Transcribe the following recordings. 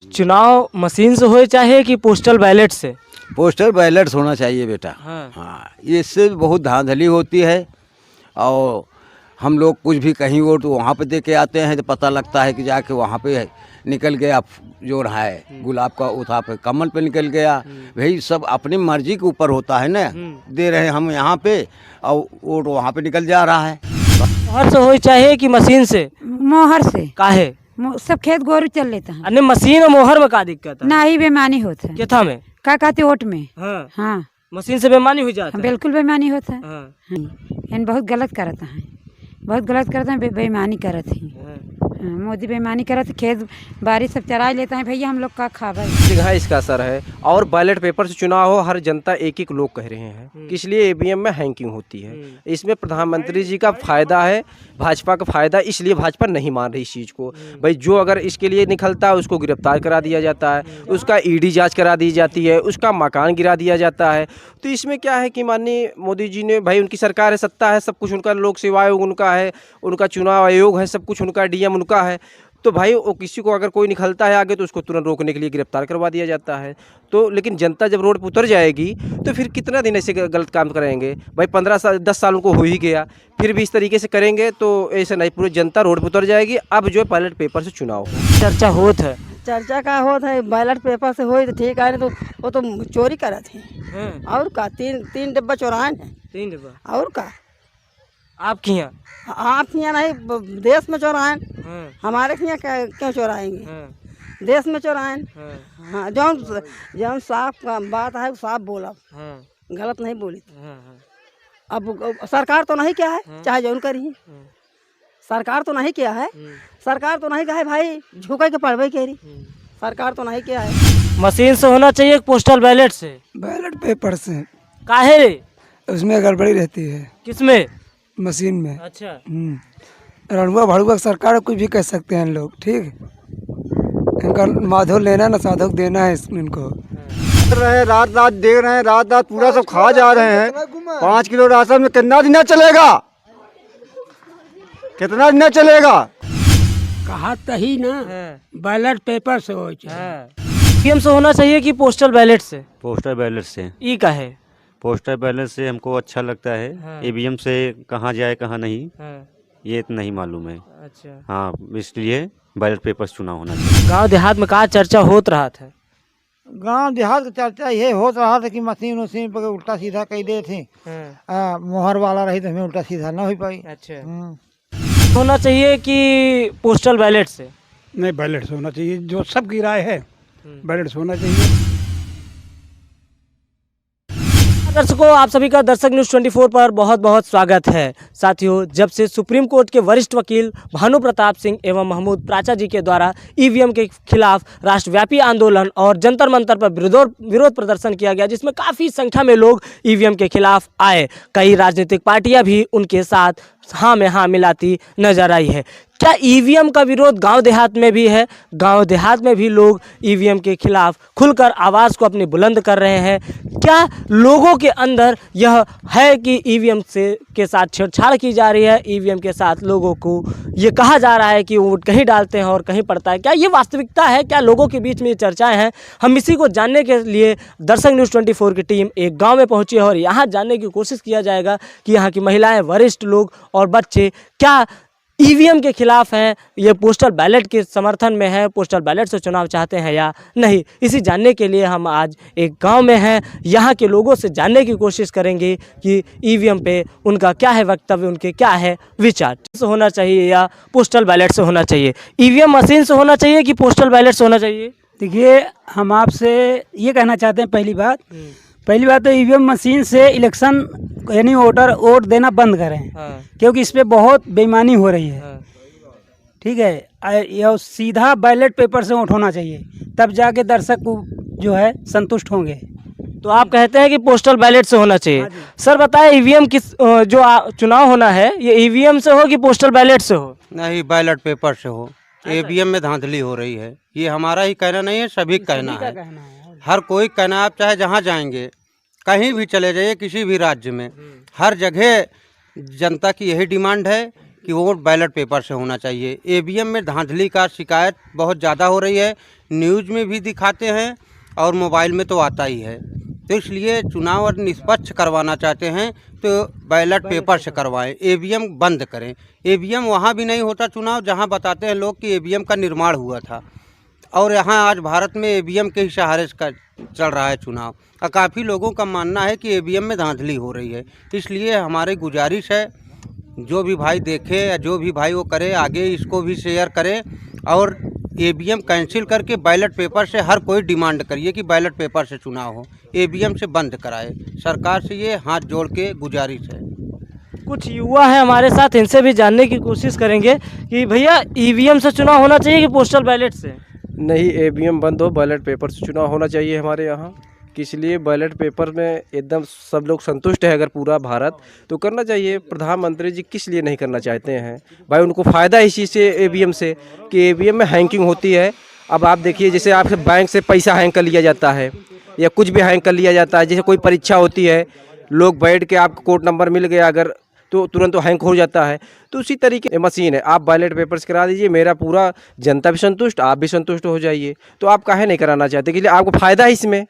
चुनाव मशीन से हो चाहे कि पोस्टल बैलेट से? पोस्टल बैलेट होना चाहिए बेटा। हाँ। हाँ, इससे बहुत धांधली होती है और हम लोग कुछ भी कहीं वोट तो वहाँ पे दे के आते हैं तो पता लगता है कि जाके वहाँ पे निकल गया जो रहा है गुलाब का उठा पे कमल पे निकल गया। भाई सब अपनी मर्जी के ऊपर होता है ना, दे रहे हैं हम यहाँ पे और वोट वहाँ पे निकल जा रहा है। मोहर से हो चाहे कि मशीन से? मोहर से काहे? सब खेत गोरू चल लेता है अन्य मशीन और मोहर में का दिक्कत है? ना ही बेमानी होता है। केथा में? का कहते ओट में। हाँ। हाँ मशीन से बेमानी हो जाता है? बिल्कुल बेमानी होता है। हाँ। इन बहुत गलत करता है, बहुत गलत करते हैं, बेईमानी करत ही। हाँ। मोदी बेईमानी करत, खेत बारिश सब चरा लेता है। भैया हम लोग का खावा जगह इसका असर है और बैलेट पेपर से चुनाव हो, हर जनता एक एक लोग कह रहे हैं कि इसलिए ईवीएम में हैकिंग होती है। इसमें प्रधानमंत्री जी का फायदा है, भाजपा का फायदा, इसलिए भाजपा नहीं मान रही इस चीज़ को। भाई जो अगर इसके लिए निकलता है उसको गिरफ्तार करा दिया जाता है, उसका ईडी जांच करा दी जाती है, उसका मकान गिरा दिया जाता है। तो इसमें क्या है कि माननीय मोदी जी ने, भाई उनकी सरकार है, सत्ता है, सब कुछ उनका, लोक सेवा आयोग उनका है, उनका चुनाव आयोग है, सब कुछ उनका, डीएम उनका है। तो भाई वो किसी को अगर कोई निकलता है आगे तो उसको तुरंत रोकने के लिए गिरफ्तार करवा दिया जाता है। तो लेकिन जनता जब रोड पर उतर जाएगी तो फिर कितना दिन ऐसे गलत काम करेंगे? भाई 15 साल 10 साल उनको हो ही गया, फिर भी इस तरीके से करेंगे तो ऐसे नहीं, पूरी जनता रोड पर उतर जाएगी। अब जो बैलेट पेपर से चुनाव हो, चर्चा होत है। चर्चा का होता है बैलेट पेपर से हो तो ठीक है, नहीं तो वो तो चोरी करा थे। हाँ। और का तीन डिब्बा चोराए हैं। 3 डिब्बा और का आपके यहाँ? आपके यहाँ नहीं, देश में चोराए। हाँ। हमारे यहाँ क्यों चोराएंगे? हाँ। देश में चोराए। हाँ। हाँ, जौन साफ का बात है साफ बोला, हाँ। गलत नहीं बोली। हाँ। अब सरकार तो नहीं किया है, चाहे जौन करी, सरकार तो नहीं किया है, सरकार तो नहीं कहा है भाई झुके के पड़वे के रही, सरकार तो नहीं किया है। मशीन से होना चाहिए कि पोस्टल बैलेट से? बैलेट पेपर से। काहे रे? उसमें गड़बड़ी रहती है किसमें? मशीन में। अच्छा। रणुआ भड़ुआ सरकार कुछ भी कह सकते हैं लोग, ठीक। इनका माधो लेना ना साधक देना है इनको। रहे रात रात दे रहे हैं, रात रात पूरा सब खा जा रहे हैं। 5 किलो राशन में कितना दिन चलेगा, कितना दिन चलेगा? कहा तही ना, बैलेट पेपर से हो चाहिए। ईवीएम से होना चाहिए कि पोस्टल बैलेट से? पोस्टल बैलेट से। ई का है? पोस्टल बैलेट से हमको अच्छा लगता है। हाँ। ईवीएम से कहाँ जाए कहाँ नहीं, हाँ। ये नहीं मालूम है। अच्छा। हाँ, इसलिए बैलेट पेपर से चुनाव होना चाहिए। गांव देहात में कहा चर्चा होत रहा था? गांव देहात की चर्चा ये होता रहा था कि मशीन उशीन पर उल्टा सीधा कह दे थे। मोहर वाला रही तो हमें उल्टा सीधा ना हो पाई। अच्छा। होना चाहिए कि पोस्टल बैलेट से? नहीं, बैलेट से होना चाहिए, जो सबकी राय है बैलेट से होना चाहिए। दर्शकों, आप सभी का दर्शक न्यूज़ 24 पर बहुत बहुत स्वागत है। साथियों, जब से सुप्रीम कोर्ट के वरिष्ठ वकील भानु प्रताप सिंह एवं महमूद प्राचा जी के द्वारा ईवीएम के खिलाफ राष्ट्रव्यापी आंदोलन और जंतर मंतर पर विरोध प्रदर्शन किया गया, जिसमें काफ़ी संख्या में लोग ईवीएम के खिलाफ आए, कई राजनीतिक पार्टियां भी उनके साथ हाँ में हाँ मिलाती नजर आई है। क्या ईवीएम का विरोध गांव देहात में भी है? गांव देहात में भी लोग ईवीएम के खिलाफ खुलकर आवाज़ को अपनी बुलंद कर रहे हैं? क्या लोगों के अंदर यह है कि ईवीएम के साथ छेड़छाड़ की जा रही है? ईवीएम के साथ लोगों को ये कहा जा रहा है कि वोट कहीं डालते हैं और कहीं पड़ता है। क्या ये वास्तविकता है? क्या लोगों के बीच में ये चर्चाएँ हैं? हम इसी को जानने के लिए दर्शक न्यूज़ 24 की टीम एक गाँव में पहुँची है और यहाँ जानने की कोशिश किया जाएगा कि यहाँ की महिलाएँ, वरिष्ठ लोग और बच्चे क्या ईवीएम के खिलाफ हैं, ये पोस्टल बैलेट के समर्थन में है, पोस्टल बैलेट से चुनाव चाहते हैं या नहीं। इसी जानने के लिए हम आज एक गांव में हैं, यहाँ के लोगों से जानने की कोशिश करेंगे कि ईवीएम पे उनका क्या है वक्तव्य, उनके क्या है विचार। से होना चाहिए या पोस्टल बैलेट से होना चाहिए? ईवीएम मशीन से होना चाहिए कि पोस्टल बैलेट से होना चाहिए? देखिए, हम आपसे ये कहना चाहते हैं, पहली बात तो ईवीएम मशीन से इलेक्शन यानी वोट देना बंद करें। हाँ। क्योंकि इस पे बहुत बेईमानी हो रही है। हाँ। ठीक है, यह सीधा बैलेट पेपर से वोट होना चाहिए, तब जाके दर्शक जो है संतुष्ट होंगे। तो आप कहते हैं कि पोस्टल बैलेट से होना चाहिए। सर बताएं, ईवीएम किस जो चुनाव होना है, ये ईवीएम से हो कि पोस्टल बैलेट से हो? नहीं, बैलेट पेपर से हो। ईवीएम में धांधली हो रही है, ये हमारा ही कहना नहीं है, सभी कहना है। हर कोई कहना, आप चाहे जहाँ जाएंगे, कहीं भी चले जाइए, किसी भी राज्य में, हर जगह जनता की यही डिमांड है कि वोट बैलेट पेपर से होना चाहिए। ईवीएम में धांधली का शिकायत बहुत ज़्यादा हो रही है, न्यूज़ में भी दिखाते हैं और मोबाइल में तो आता ही है। तो इसलिए चुनाव और निष्पक्ष करवाना चाहते हैं तो बैलेट पेपर से करवाएं, ईवीएम बंद करें। ईवीएम वहाँ भी नहीं होता चुनाव जहाँ बताते हैं लोग कि ईवीएम का निर्माण हुआ था, और यहाँ आज भारत में ईवीएम के ही सहारे का चल रहा है चुनाव। और काफ़ी लोगों का मानना है कि ईवीएम में धांधली हो रही है। इसलिए हमारी गुजारिश है, जो भी भाई देखे या जो भी भाई वो करे, आगे इसको भी शेयर करे और ईवीएम कैंसिल करके बैलेट पेपर से हर कोई डिमांड करिए कि बैलेट पेपर से चुनाव हो, ईवीएम से बंद कराए। सरकार से ये हाथ जोड़ के गुजारिश है। कुछ युवा हैं हमारे साथ, इनसे भी जानने की कोशिश करेंगे कि भैया ईवीएम से चुनाव होना चाहिए कि पोस्टल बैलेट से? नहीं, ईवीएम बंद हो, बैलेट पेपर से चुनाव होना चाहिए हमारे यहाँ। इसलिए बैलेट पेपर में एकदम सब लोग संतुष्ट है। अगर पूरा भारत तो करना चाहिए। प्रधानमंत्री जी किस लिए नहीं करना चाहते हैं भाई? उनको फ़ायदा इस चीज़ से ईवीएम से कि ईवीएम में हैंकिंग होती है। अब आप देखिए, जैसे आपसे बैंक से पैसा हैंक कर लिया जाता है या कुछ भी हैंक कर लिया जाता है। जैसे कोई परीक्षा होती है, लोग बैठ के आपको कोड नंबर मिल गया अगर तो तुरंत तो हैंक हो जाता है। तो उसी तरीके मशीन है, आप बैलेट पेपर से करा दीजिए, मेरा पूरा जनता भी संतुष्ट, आप भी संतुष्ट हो जाइए। तो आप काहे नहीं कराना चाहते? कि आपको फ़ायदा है इसमें,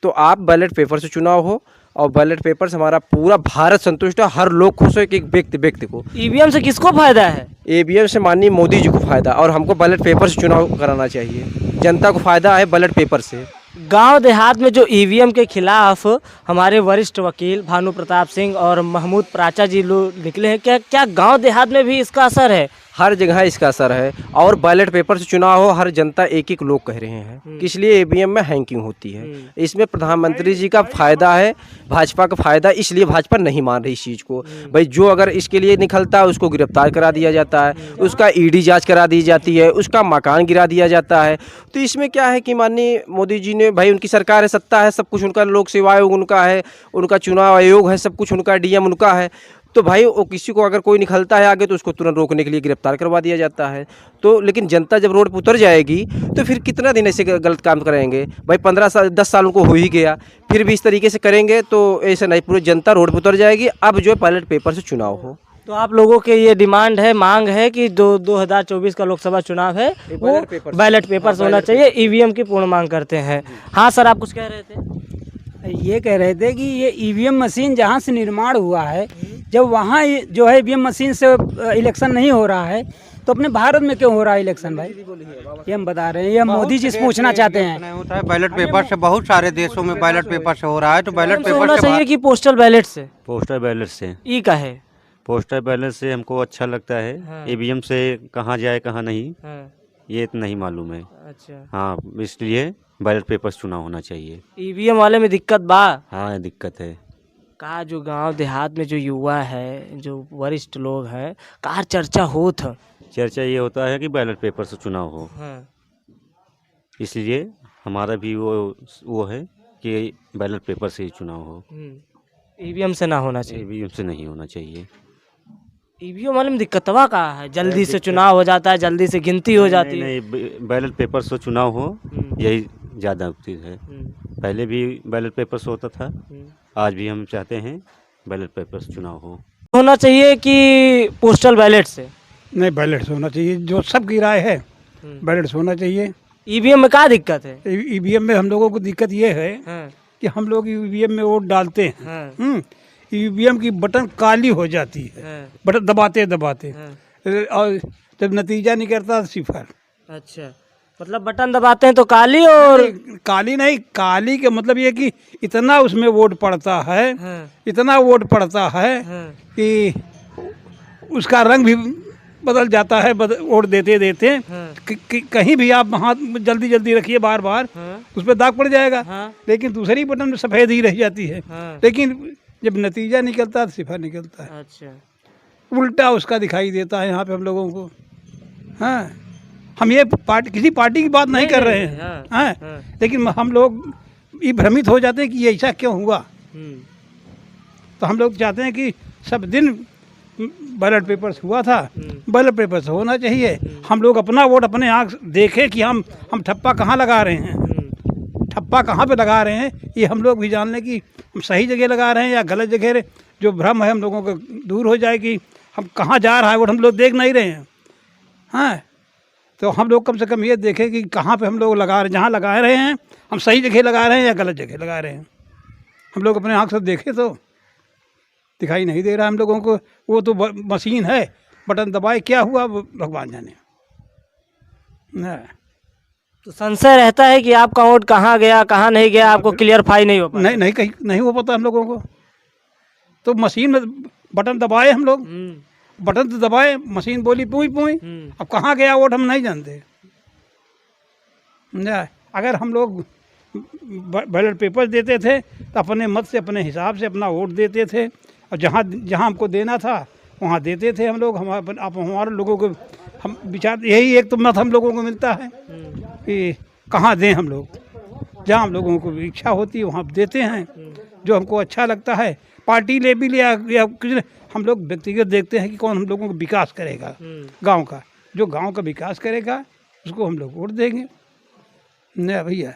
तो आप बैलेट पेपर से चुनाव हो और बैलेट पेपर से हमारा पूरा भारत संतुष्ट है, हर लोग खुश हो। एक व्यक्ति को ईवीएम से किसको फायदा है? ईवीएम से माननीय मोदी जी को फायदा, और हमको बैलेट पेपर से चुनाव कराना चाहिए। जनता को फायदा है बैलेट पेपर से। गांव देहात में जो ईवीएम के खिलाफ हमारे वरिष्ठ वकील भानु प्रताप सिंह और महमूद प्राचा जी लोग निकले हैं, क्या गांव देहात में भी इसका असर है? हर जगह इसका असर है, और बैलेट पेपर से चुनाव हो, हर जनता एक लोग कह रहे हैं कि इसलिए ईवीएम में हैंकिंग होती है। इसमें प्रधानमंत्री जी का फायदा है, भाजपा का फायदा, इसलिए भाजपा नहीं मान रही इस चीज़ को। भाई जो अगर इसके लिए निकलता है उसको गिरफ्तार करा दिया जाता है, उसका ईडी जांच करा दी जाती है, उसका मकान गिरा दिया जाता है। तो इसमें क्या है कि माननीय मोदी जी ने, भाई उनकी सरकार है, सत्ता है, सब कुछ उनका, लोक सेवा आयोग उनका है, उनका चुनाव आयोग है, सब कुछ उनका, डीएम उनका है। तो भाई वो किसी को अगर कोई निकलता है आगे तो उसको तुरंत रोकने के लिए गिरफ्तार करवा दिया जाता है। तो लेकिन जनता जब रोड पर उतर जाएगी तो फिर कितना दिन ऐसे गलत काम करेंगे? भाई 15 साल 10 साल उनको हो ही गया, फिर भी इस तरीके से करेंगे तो ऐसा नहीं, पूरी जनता रोड पर उतर जाएगी। अब जो बैलेट पेपर से चुनाव हो। तो आप लोगों के ये डिमांड है, मांग है कि 2024 का लोकसभा चुनाव है वो बैलेट पेपर से होना चाहिए, ईवीएम की पूर्ण मांग करते हैं। हाँ सर, आप कुछ कह रहे थे? ये कह रहे थे कि ये ईवीएम मशीन जहाँ से निर्माण हुआ है, जब वहाँ जो है ईवीएम मशीन से इलेक्शन नहीं हो रहा है, तो अपने भारत में क्यों हो रहा है इलेक्शन? भाई ये हम बता रहे हैं, ये मोदी जी से पूछना चाहते हैं। नहीं होता है बैलेट पेपर से, बहुत सारे देशों में बैलेट पेपर से हो रहा है। तो बैलेट पेपर होना चाहिए कि पोस्टल बैलेट से? पोस्टल बैलेट से। ई का है पोस्टल बैलेट से हमको अच्छा लगता है। ईवीएम से कहाँ जाए कहाँ नहीं, ये तो नहीं मालूम है। अच्छा, हाँ, इसलिए बैलेट पेपर से चुनाव होना चाहिए। ईवीएम वाले में दिक्कत बा? हाँ, दिक्कत है। कहा जो गांव देहात में जो युवा है, जो वरिष्ठ लोग हैं, कहा चर्चा होत है। चर्चा ये होता है कि बैलेट पेपर से चुनाव हो, इसलिए हमारा भी वो है कि बैलेट पेपर से ही चुनाव हो, ईवीएम से ना होना चाहिए। ईवीएम से नहीं होना चाहिए। ईवीएम वाले में दिक्कतवा का है, जल्दी से चुनाव हो जाता है, जल्दी से गिनती हो जाती है। नहीं, बैलेट पेपर से चुनाव हो, यही ज़्यादा उचित है। पहले भी बैलेट पेपर से होता था, आज भी हम चाहते हैं बैलेट पेपर से चुनाव हो। होना चाहिए कि पोस्टल बैलेट से? नहीं, बैलेट से होना चाहिए, जो सबकी राय है बैलेट से होना चाहिए। ईवीएम में क्या दिक्कत है? ईवीएम में हम लोगों को दिक्कत ये है कि हम लोग ईवीएम में वोट डालते हैं, ईवीएम की बटन काली हो जाती है, बटन दबाते दबाते, और जब नतीजा निकलता तो सिफर। अच्छा, मतलब बटन दबाते हैं तो काली, और काली नहीं, काली के मतलब ये कि इतना उसमें वोट पड़ता है, इतना वोट पड़ता है कि उसका रंग भी बदल जाता है, वोट देते देते। कहीं भी आप हाथ जल्दी जल्दी रखिए, बार बार उस पर दाग पड़ जाएगा, लेकिन दूसरी बटन में सफ़ेद ही रह जाती है, लेकिन जब नतीजा निकलता है तो सिफर निकलता है। अच्छा, उल्टा उसका दिखाई देता है यहाँ पे हम लोगों को। हाँ, हम ये किसी पार्टी की बात नहीं कर रहे हैं, हाँ, लेकिन हम लोग ये भ्रमित हो जाते हैं कि ये ऐसा क्यों हुआ। तो हम लोग चाहते हैं कि सब दिन बैलेट पेपर से हुआ था, बैलेट पेपर से होना चाहिए। हम लोग अपना वोट अपने आँख देखें कि हम ठप्पा कहाँ लगा रहे हैं, ठप्पा कहाँ पे लगा रहे हैं, ये हम लोग भी जान लें कि हम सही जगह लगा रहे हैं या गलत जगह। जो भ्रम है हम लोगों को दूर हो जाए कि हम कहाँ जा रहा है वोट हम लोग देख नहीं रहे हैं। हाँ, तो हम लोग कम से कम ये देखें कि कहाँ पे हम लोग लगा रहे, जहाँ लगा रहे हैं हम सही जगह लगा रहे हैं या गलत जगह लगा रहे हैं। हम लोग अपने आँख से देखें तो दिखाई नहीं दे रहा हम लोगों को। वो तो मशीन है, बटन दबाए क्या हुआ वो भगवान जाने। तो संशय रहता है कि आपका वोट कहाँ गया कहाँ नहीं गया, आपको क्लियरफाई नहीं हो पाता। नहीं कहीं नहीं हो पाता हम लोगों को। तो मशीन में बटन दबाए हम लोग, बटन तो दबाए, मशीन बोली पूई पूई, अब कहाँ गया वोट हम नहीं जानते। अगर हम लोग बैलेट पेपर देते थे तो अपने मत से अपने हिसाब से अपना वोट देते थे, और जहाँ जहाँ हमको देना था वहाँ देते थे हम लोग। हमारे लोगों को हम विचार यही एक तो मत हम लोगों को मिलता है कि कहाँ दें हम लोग। जहाँ हम लोगों को इच्छा होती है वहाँ देते हैं, जो हमको अच्छा लगता है। पार्टी ले भी लिया या कुछ, हम लोग व्यक्तिगत देखते हैं कि कौन हम लोगों को विकास करेगा गांव का। जो गांव का विकास करेगा उसको हम लोग वोट देंगे। नहीं भैया,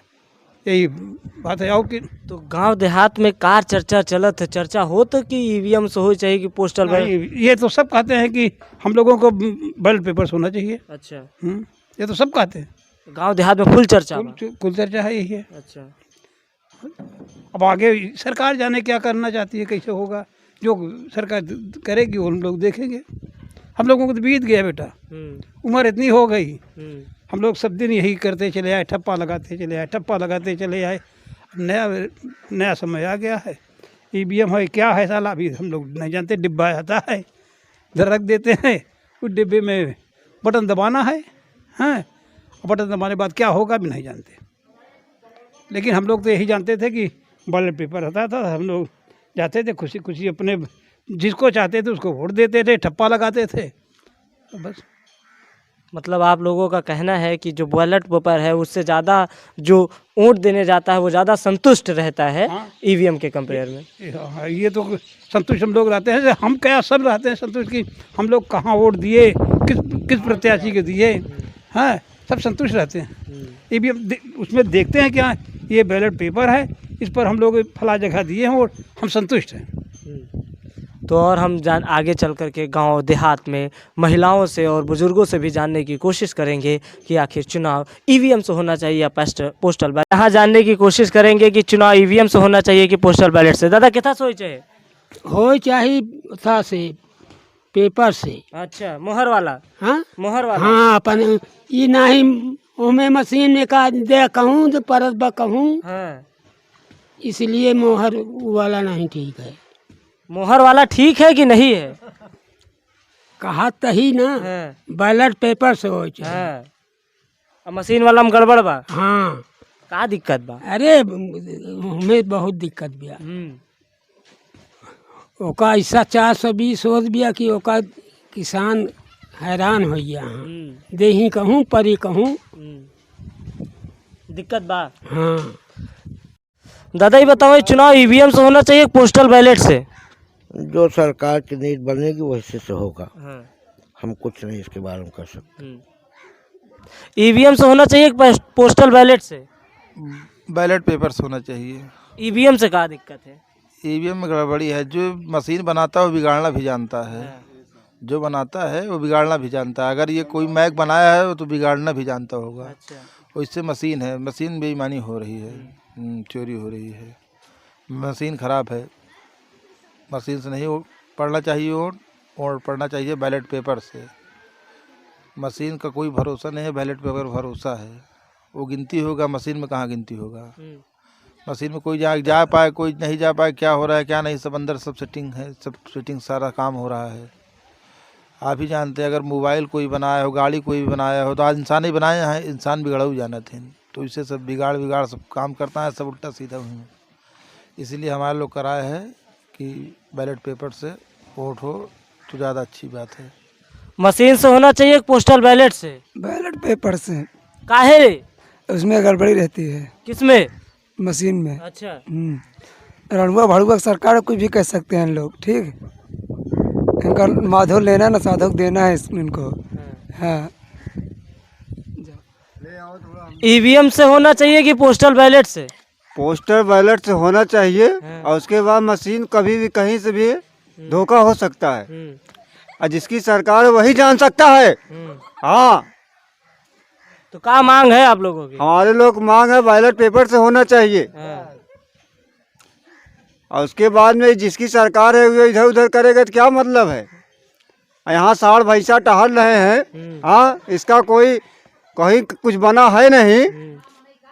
यही बात है। और कि तो गांव देहात में कार चर्चा चलत है, चर्चा हो तो कि ईवीएम से हो चाहिए कि पोस्टल बैलेट। ये तो सब कहते हैं कि हम लोगों को बैलेट पेपर्स होना चाहिए। अच्छा, ये तो सब कहते हैं। गांव देहात में फुल चर्चा कुल चर्चा है, यही है। अच्छा, अब आगे सरकार जाने क्या करना चाहती है, कैसे होगा। जो सरकार करेगी वो हम लोग देखेंगे। हम लोगों को तो बीत गया बेटा, उम्र इतनी हो गई, हम लोग सब दिन यही करते चले आए, ठप्पा लगाते चले आए, ठप्पा लगाते चले आए। नया समय आ गया है। ईवीएम है क्या है साला अभी हम लोग नहीं जानते। डिब्बा आता है, इधर रख देते हैं, उस डिब्बे में बटन दबाना है। हाँ, बटन दबाने के बाद क्या होगा भी नहीं जानते। लेकिन हम लोग तो यही जानते थे कि बैलेट पेपर आता था, हम लोग जाते थे खुशी खुशी, अपने जिसको चाहते थे उसको वोट देते थे, ठप्पा लगाते थे, तो बस। मतलब आप लोगों का कहना है कि जो बैलेट पेपर है उससे ज़्यादा जो वोट देने जाता है वो ज़्यादा संतुष्ट रहता है ईवीएम के कंपेयर में। ये तो संतुष्ट हम लोग रहते हैं। हम क्या सब रहते हैं संतुष्ट कि हम लोग कहाँ वोट दिए, किस प्रत्याशी के दिए। हाँ, सब संतुष्ट रहते हैं। ईवीएम उसमें देखते हैं क्या, ये बैलेट पेपर है, इस पर हम लोग फला जगह दिए हैं वोट, हम संतुष्ट हैं। तो और हम आगे चल कर के गाँव देहात में महिलाओं से और बुजुर्गों से भी जानने की कोशिश करेंगे कि आखिर चुनाव ईवीएम से होना चाहिए या पोस्टल बैलेट। यहाँ जानने की कोशिश करेंगे कि चुनाव ईवीएम से होना चाहिए कि पोस्टल बैलेट से। दादा कितना सोच है? हो चाहिए था से पेपर से। अच्छा, मोहर वाला? हाँ, मोहर वाला। हाँ, अपन ये नहीं उमे मशीन में का दे कहूँ तो परत बा कहूँ। हाँ, इसलिए मोहर वाला नहीं ठीक है। मोहर वाला ठीक है कि नहीं है? कहा तही ना, बैलेट पेपर से हो चाहिए। मशीन वाला में गड़बड़ बा? हाँ। का दिक्कत बा? अरे हमें बहुत दिक्कत बिया। ओका ऐसा 420 होत बिया कि ओका किसान हैरान हो गया। देही कहूँ परी कहूँ दिक्कत बा। हाँ दादा ही बताओ, चुनाव ईवीएम से होना चाहिए पोस्टल बैलेट से? जो सरकार की नीति बनेगी वैसे से होगा। हम कुछ नहीं इसके बारे में कर सकते। ईवीएम से होना चाहिए पोस्टल बैलेट से? बैलेट पेपर से होना चाहिए। ईवीएम से क्या दिक्कत है? ईवीएम में गड़बड़ी है। जो मशीन बनाता है वो बिगाड़ना भी जानता है। जो बनाता है वो बिगाड़ना भी जानता है। अगर ये कोई मैक बनाया है तो बिगाड़ना भी जानता होगा। अच्छा। इससे मशीन है, मशीन बेईमानी हो रही है, चोरी हो रही है, मशीन ख़राब है। मशीन से नहीं पढ़ना चाहिए और पढ़ना चाहिए बैलेट पेपर से। मशीन का कोई भरोसा नहीं है, बैलेट पेपर भरोसा है। वो गिनती होगा, मशीन में कहाँ गिनती होगा। मशीन में कोई जा पाए, कोई नहीं जा पाए, क्या हो रहा है क्या नहीं, सब अंदर सब सेटिंग है, सब सेटिंग सारा काम हो रहा है। आप ही जानते हैं, अगर मोबाइल कोई बनाया हो, गाड़ी कोई भी बनाया हो, तो आज इंसान ही बनाए हैं, इंसान बिगड़ा हुआ जाना थे। तो इससे सब बिगाड़ सब काम करता है, सब उल्टा सीधा हुआ। इसीलिए हमारे लोग कराए हैं कि बैलेट पेपर से वोट हो तो ज़्यादा अच्छी बात है। मशीन से होना चाहिए पोस्टल बैलेट से? बैलेट पेपर से। काहे? उसमें गड़बड़ी रहती है। किसमें? मशीन में। अच्छा। रणुआ भाड़ुआ सरकार कुछ भी कह सकते हैं लोग, ठीक। इनका माधो लेना ना साधक देना है इनको। हाँ। ईवीएम से होना चाहिए कि पोस्टल बैलेट से? पोस्टल बैलेट से होना चाहिए। और उसके बाद मशीन कभी भी कहीं से भी धोखा हो सकता है। और जिसकी सरकार है वही जान सकता है। हाँ, तो क्या मांग है आप लोगों की? हमारे लोग मांग है बैलेट पेपर से होना चाहिए। और उसके बाद में जिसकी सरकार है वो इधर उधर करेगा तो क्या मतलब है। यहाँ साढ़ भैंसा टहल रहे हैं, हाँ, इसका कोई कहीं कुछ बना है नहीं।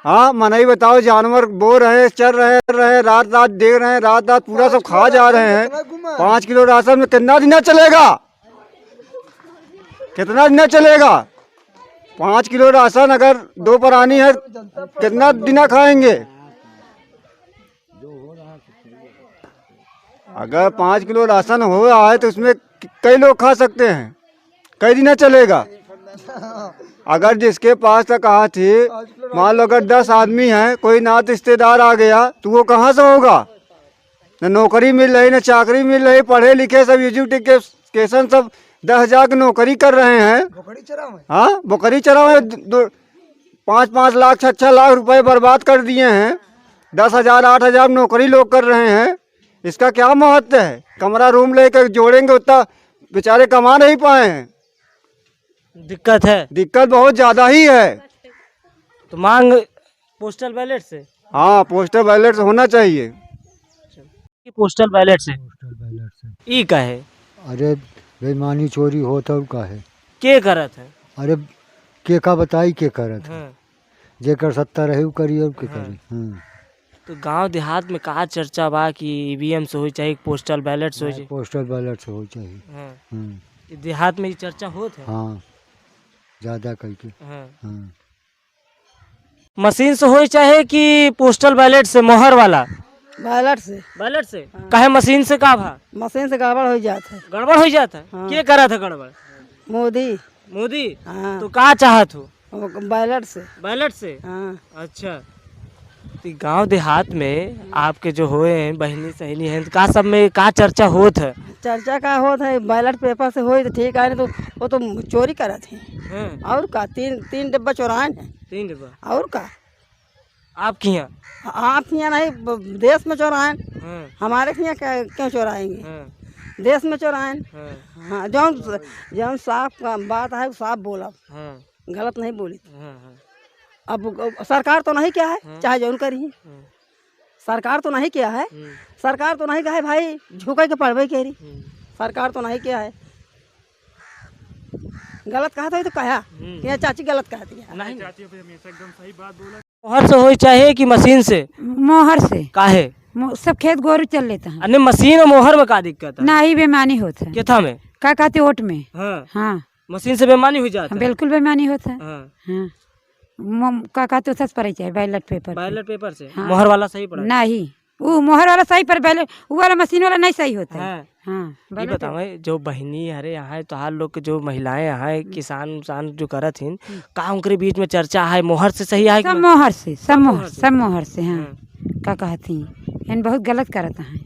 हाँ, मनाई बताओ, जानवर बो रहे, चल रहे, रात रात देख रहे हैं, रात रात पूरा सब खा जा रहे हैं। 5 किलो राशन में कितना दिन चलेगा, कितना दिन चलेगा? 5 किलो राशन अगर 2 प्राणी है कितना दिन खाएंगे? अगर 5 किलो राशन हो रहा है तो उसमें कई लोग खा सकते हैं, कई दिन चलेगा। अगर जिसके पास तक कहा थी, मान लो अगर 10 आदमी हैं, कोई नात रिश्तेदार आ गया तो वो कहाँ से होगा? न नौकरी मिल रही, न चाकरी मिल रही, पढ़े लिखे सब एजुकेशन सब 10,000 की नौकरी कर रहे हैं। हाँ, बकरी चराओ 5-5 लाख 6 लाख रुपए बर्बाद कर दिए हैं। 10,000 8,000 नौकरी लोग कर रहे हैं। इसका क्या महत्व है? कमरा रूम लेकर जोड़ेंगे उतना बेचारे कमा नहीं पाए हैं। दिक्कत है, दिक्कत बहुत ज्यादा ही है। तो मांग पोस्टल बैलेट से? हाँ, पोस्टल बैलेट से होना चाहिए। पोस्टल बैलेट से ई का है। अरे बेईमानी चोरी होता का है के करत है? अरे के का बताई के करत है, जेकर सत्ता रहे उ करी और के करी। तो गांव देहात में कहा चर्चा बा कि ईवीएम से हो चाहिए, पोस्टल बैलेट से हो चाहिए? पोस्टल बैलेट से हो चाहिए। देहात में ये चर्चा होत है? हाँ, ज्यादा करके। मशीन से हो चाहे कि पोस्टल बैलेट से, मोहर वाला? बैलेट से। बैलेट से काहे मशीन से का भा? मशीन से गड़बड़ हो जाता है। गड़बड़ हो जाता है? के करा था गड़बड़? मोदी। मोदी? हाँ। तो का चाहत हो? बैलेट से। बैलेट से? हाँ। अच्छा, तो गांव देहात में आपके जो हुए हैं बहनी सहेली हैं, का सब में का चर्चा होत है? चर्चा का होता है बैलेट पेपर से हो तो ठीक है, नहीं तो वो तो चोरी करा थे। और का 3 डिब्बा चोराए हैं। 3 डिब्बा? और का आपके यहाँ? आपके यहाँ नहीं, देश में चोराए। हमारे यहाँ क्यों चोराएंगे? देश में चोराए। हाँ, जौन साफ का बात है साफ बोला, गलत नहीं बोली। अब सरकार तो नहीं क्या है, चाहे जौन करी। सरकार तो नहीं किया है, सरकार तो नहीं कहे भाई झुके के पड़वे कह रही। सरकार तो नहीं किया है, गलत कहा था तो कहा कि चाची गलत कहा दिया। नहीं, चाची हमेशा एकदम सही बात बोला। मोहर से हो चाहे कि मशीन से? मोहर से। काहे? सब खेत गोरू चल लेता है। अरे मशीन और मोहर में का दिक्कत है? ना ही बेमानी होता है। क्या में? का कहते ओट में। हाँ, मशीन से बेमानी हो जाता है? बिल्कुल बेमानी होता है। हाँ। का कहते उसे पड़े चाहिए बैलेट पेपर। बैलेट पेपर से? मोहर वाला सही पड़ा? नहीं, वो मोहर वाला सही पर बैलेट वो वाला मशीन वाला नहीं सही होता है। हाँ, ये बताओ जो बहनी हरे यहाँ तो हाल लोग के जो महिलाएं यहाँ किसान उसान जो करत हैं, का उनके बीच में चर्चा है मोहर से सही है? सब मोहर से, सब मोहर से। हाँ, का कहती इन बहुत गलत करता है,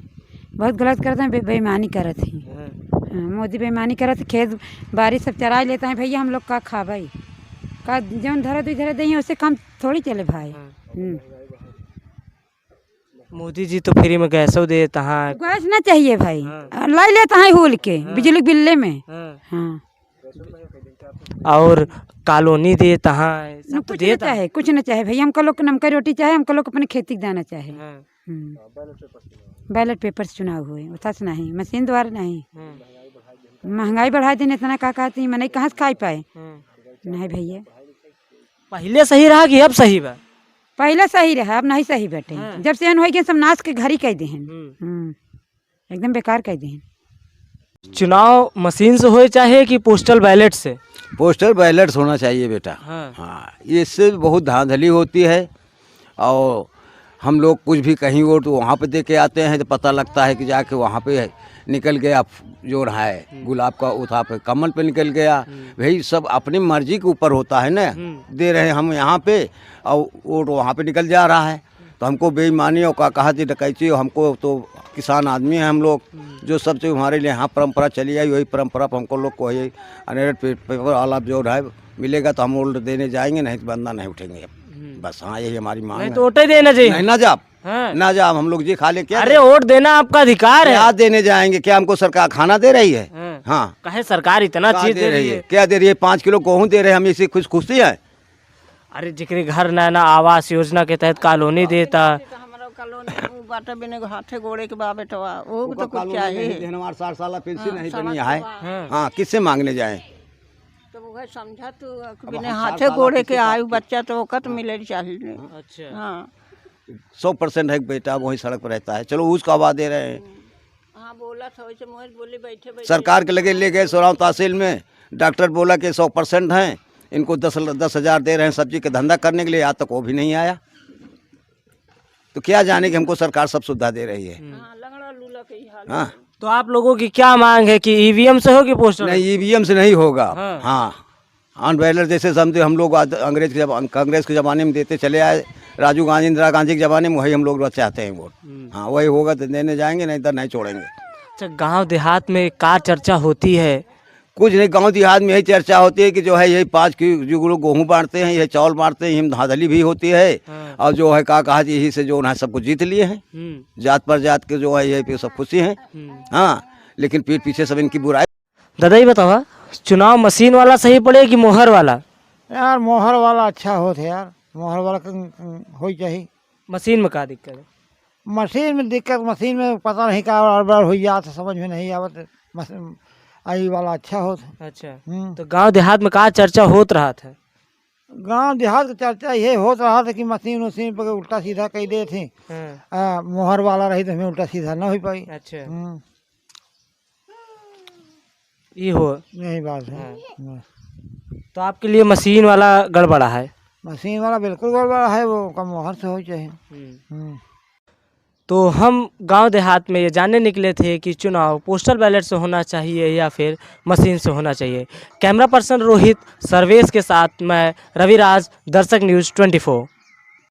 बहुत गलत करते हैं, बेईमानी करत है। मोदी बेईमानी करत, खेत बाड़ी सब चरा लेता है। भैया हम लोग का खा भाई का जौन धरा दो धरा दी उससे काम थोड़ी चले भाई। मोदी जी तो फ्री में गैसो देता है। गैस ना चाहिए भाई, ला लेता है हुल के बिजली बिल्ले में। हाँ, और कॉलोनी देता है, सब कुछ देता है। कुछ ना चाहे भाई, हमको लोग नमका रोटी चाहे, हमको लोग अपने खेती दाना चाहे। बैलेट पेपर से चुनाव हुए उतना नहीं, मशीन द्वारा नहीं। महंगाई बढ़ा देने इतना का कहती मैंने कहाँ से खा पाए। नहीं भैया, पहले सही रहा कि अब सही बा? पहले सही रहा, अब नहीं सही बैठे। जब से हो गए सब नाश के घर ही कह दे हैं, एकदम बेकार कह दे हैं। चुनाव मशीन से हो चाहे कि पोस्टल बैलेट से? पोस्टल बैलेट होना चाहिए बेटा। हाँ, इससे बहुत धांधली होती है। और हम लोग कुछ भी कहीं वोट वहाँ पे दे के आते हैं तो पता लगता है कि जाके वहाँ पे निकल गया जो रहा है गुलाब का उठा पे कमल पे निकल गया। भाई सब अपनी मर्जी के ऊपर होता है ना, दे रहे हैं हम यहाँ पे और वोट वहाँ पे निकल जा रहा है। तो हमको बेईमानी और कहा थी डकैती, हमको तो किसान आदमी हैं हम लोग, जो सबसे हमारे लिए यहाँ परंपरा चली आई वही परंपरा पर हमको लोग को यही अनेरट पेपर वाला जो है मिलेगा तो हम वोट देने जाएंगे, नहीं तो बंदा नहीं उठेंगे बस। हाँ, यही हमारी मांग है। तो वोट देना चाहिए? नहीं, ना जाप ना जाप, हम लोग जी खा ले क्या? अरे वोट देना आपका अधिकार है। क्या देने जाएंगे? क्या हमको सरकार खाना दे रही है? हाँ कहे सरकार इतना क्या चीज दे रही है? क्या दे रही है? 5 किलो गेहूँ दे रहे हैं, हम इसी खुशी है। अरे जिक्र घर ना आवास योजना के तहत कॉलोनी देता बाटा बिने हाथे गोड़े के बा बेटवा वो तो कुछ चाहिए। हमारे 60 साल पेंशन नहीं बनी है। हाँ किससे मांगने जाए? तो वो समझा तू बिने हाथे गोड़े के आयु बच्चा तो वक़्त मिले चाहिए। अच्छा हाँ 100% है बेटा वही सड़क पर रहता है। चलो उसका आवाज दे रहे हैं। हाँ बोला था वैसे मोहर बोले बैठे सरकार के लगे ले गए सोराव तहसील में, डॉक्टर बोला कि 100% हैं, इनको 10,000 दे रहे हैं सब्जी का धंधा करने के लिए, आज तक वो भी नहीं आया। तो क्या जाने कि हमको सरकार सब सुविधा दे रही है। हाँ तो आप लोगों की क्या मांग है कि ईवीएम से हो कि पोस्टल? नहीं ईवीएम से नहीं होगा। हाँ ऑन बैलर जैसे समझे हम लोग कांग्रेस के ज़माने में देते चले आए, राजीव गांधी इंदिरा गांधी के ज़माने में, वही हम लोग चाहते हैं वोट। हाँ वही होगा तो देने जाएंगे, नहीं तो नहीं छोड़ेंगे। अच्छा गांव देहात में क्या चर्चा होती है? कुछ नहीं, गांव देहात में यही चर्चा होती है कि जो है यही 5 किलो गेहूँ बांटते हैं, यही चावल बांटते हैं, यही धांधली भी होती है। और जो है कहा यही से जो है सबको जीत लिए हैं, जात पर जात के जो है यही पे सब खुशी हैं। हाँ लेकिन पीठ पीछे सब इनकी बुराई। दादा ही बताओ, चुनाव मशीन वाला सही पड़े कि मोहर वाला? यार मोहर वाला अच्छा होता यार, मोहर वाला हो चाहिए। मशीन में क्या दिक्कत है? मशीन में दिक्कत, मशीन में पता नहीं क्या गड़बड़ हो जाता, समझ में नहीं आवत। आई वाला अच्छा होता। अच्छा तो गांव देहात में क्या चर्चा होत रहा था? गांव देहात की चर्चा ये होत रहा था कि मशीन उशीन पर उल्टा सीधा कह दे थे। मोहर वाला रही तो हमें उल्टा सीधा ना हो पाई। अच्छा ये हो यही बात है। तो आपके लिए मशीन वाला गड़बड़ा है? मशीन वाला बिल्कुल गड़बड़ा है, वो कम मोहर से हो चाहिए। तो हम गांव देहात में ये जानने निकले थे कि चुनाव पोस्टल बैलेट से होना चाहिए या फिर मशीन से होना चाहिए। कैमरा पर्सन रोहित सर्वेश के साथ मैं रविराज, दर्शक न्यूज़ 24।